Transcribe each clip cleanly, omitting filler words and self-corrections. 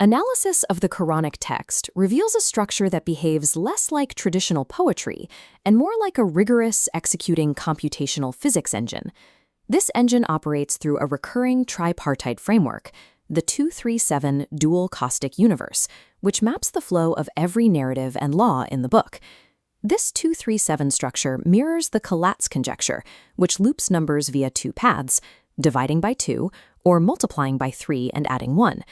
Analysis of the Qur'anic text reveals a structure that behaves less like traditional poetry and more like a rigorous, executing computational physics engine. This engine operates through a recurring tripartite framework, the 237 dual caustic universe, which maps the flow of every narrative and law in the book. This 237 structure mirrors the Collatz conjecture, which loops numbers via two paths, dividing by 2 or multiplying by 3 and adding 1.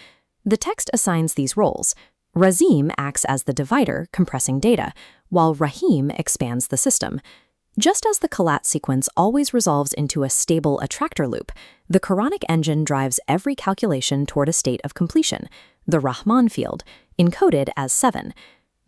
The text assigns these roles. Razim acts as the divider, compressing data, while Rahim expands the system. Just as the Collatz sequence always resolves into a stable attractor loop, the Qur'anic engine drives every calculation toward a state of completion, the Rahman field, encoded as 7.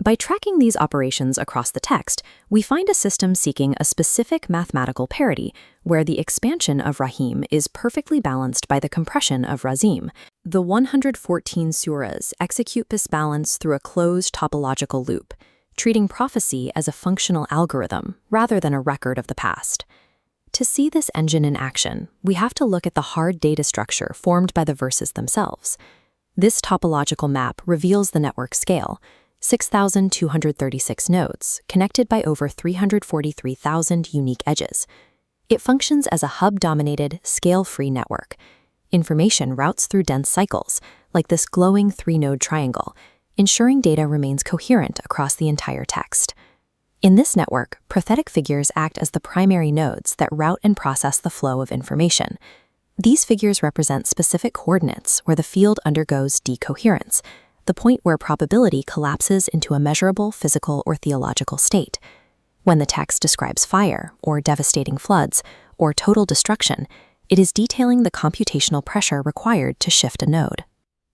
By tracking these operations across the text, we find a system seeking a specific mathematical parity, where the expansion of Rahim is perfectly balanced by the compression of Razim. The 114 surahs execute this balance through a closed topological loop, treating prophecy as a functional algorithm rather than a record of the past. To see this engine in action, we have to look at the hard data structure formed by the verses themselves. This topological map reveals the network scale, 6,236 nodes, connected by over 343,000 unique edges. It functions as a hub-dominated, scale-free network. Information routes through dense cycles, like this glowing 3-node triangle, ensuring data remains coherent across the entire text. In this network, prophetic figures act as the primary nodes that route and process the flow of information. These figures represent specific coordinates where the field undergoes decoherence, the point where probability collapses into a measurable physical or theological state. When the text describes fire, or devastating floods, or total destruction, it is detailing the computational pressure required to shift a node.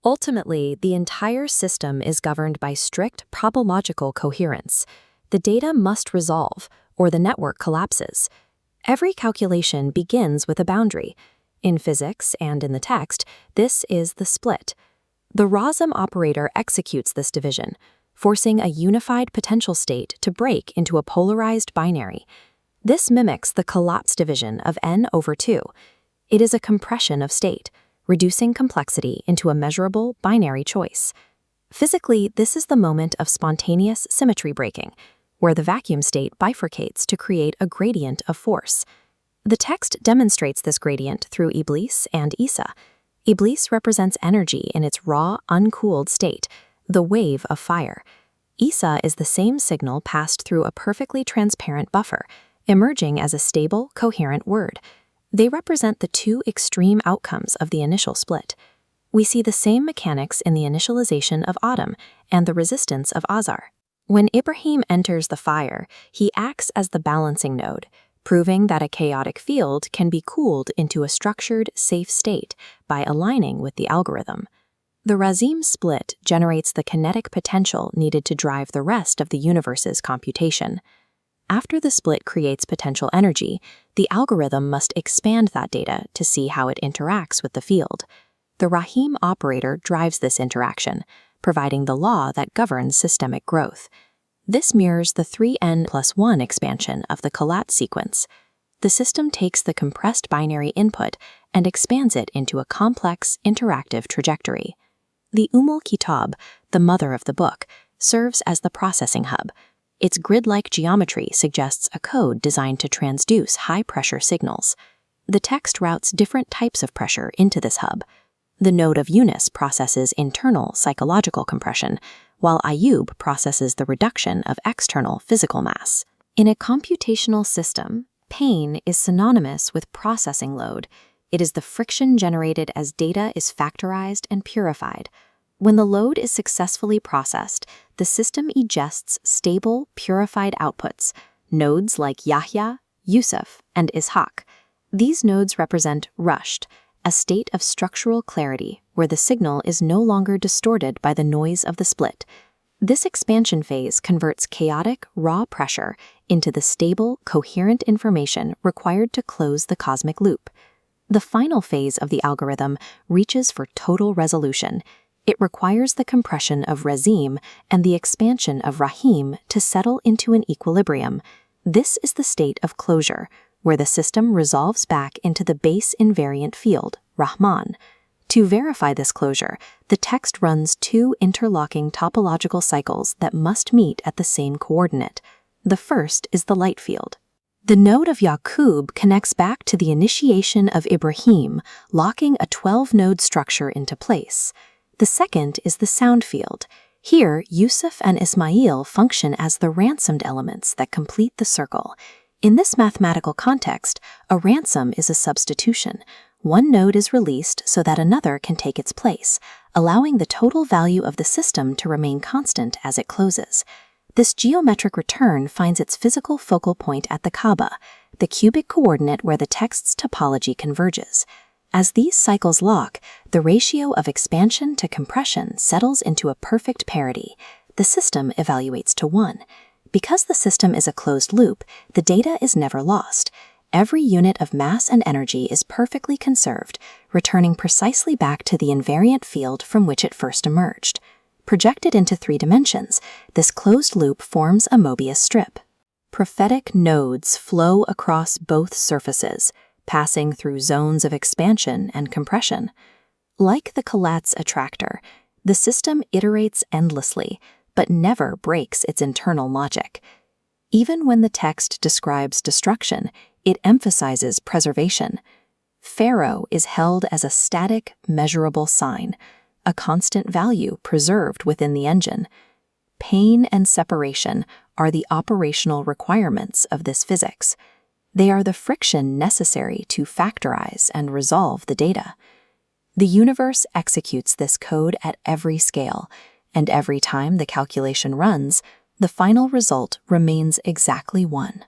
Ultimately, the entire system is governed by strict probabilistical coherence. The data must resolve, or the network collapses. Every calculation begins with a boundary. In physics and in the text, this is the split. The Razim operator executes this division, forcing a unified potential state to break into a polarized binary. This mimics the Collatz division of n over 2. It is a compression of state, reducing complexity into a measurable binary choice. Physically, this is the moment of spontaneous symmetry breaking, where the vacuum state bifurcates to create a gradient of force. The text demonstrates this gradient through Iblis and Isa. Iblis represents energy in its raw, uncooled state, the wave of fire. Isa is the same signal passed through a perfectly transparent buffer, emerging as a stable, coherent word. They represent the two extreme outcomes of the initial split. We see the same mechanics in the initialization of Adam and the resistance of Azar. When Ibrahim enters the fire, he acts as the balancing node, proving that a chaotic field can be cooled into a structured, safe state by aligning with the algorithm. The Razim split generates the kinetic potential needed to drive the rest of the universe's computation. After the split creates potential energy, the algorithm must expand that data to see how it interacts with the field. The Rahim operator drives this interaction, providing the law that governs systemic growth. This mirrors the 3n+1 expansion of the Collatz sequence. The system takes the compressed binary input and expands it into a complex, interactive trajectory. The Kitab, the mother of the book, serves as the processing hub. Its grid-like geometry suggests a code designed to transduce high-pressure signals. The text routes different types of pressure into this hub. The node of Yunus processes internal psychological compression, while Ayub processes the reduction of external physical mass. In a computational system, pain is synonymous with processing load. It is the friction generated as data is factorized and purified. When the load is successfully processed, the system egests stable, purified outputs, nodes like Yahya, Yusuf, and Ishaq. These nodes represent rushed, a state of structural clarity where the signal is no longer distorted by the noise of the split. This expansion phase converts chaotic, raw pressure into the stable, coherent information required to close the cosmic loop. The final phase of the algorithm reaches for total resolution. It requires the compression of Razim and the expansion of Rahim to settle into an equilibrium. This is the state of closure, where the system resolves back into the base invariant field, Rahman. To verify this closure, the text runs two interlocking topological cycles that must meet at the same coordinate. The first is the light field. The node of Yaqub connects back to the initiation of Ibrahim, locking a 12-node structure into place. The second is the sound field. Here, Yusuf and Ismail function as the ransomed elements that complete the circle. In this mathematical context, a ransom is a substitution. One node is released so that another can take its place, allowing the total value of the system to remain constant as it closes. This geometric return finds its physical focal point at the Kaaba, the cubic coordinate where the text's topology converges. As these cycles lock, the ratio of expansion to compression settles into a perfect parity. The system evaluates to 1. Because the system is a closed loop, the data is never lost. Every unit of mass and energy is perfectly conserved, returning precisely back to the invariant field from which it first emerged. Projected into 3 dimensions, this closed loop forms a Mobius strip. Prophetic nodes flow across both surfaces, passing through zones of expansion and compression. Like the Collatz attractor, the system iterates endlessly, but never breaks its internal logic. Even when the text describes destruction, it emphasizes preservation. Pharaoh is held as a static, measurable sign, a constant value preserved within the engine. Pain and separation are the operational requirements of this physics. They are the friction necessary to factorize and resolve the data. The universe executes this code at every scale, and every time the calculation runs, the final result remains exactly 1.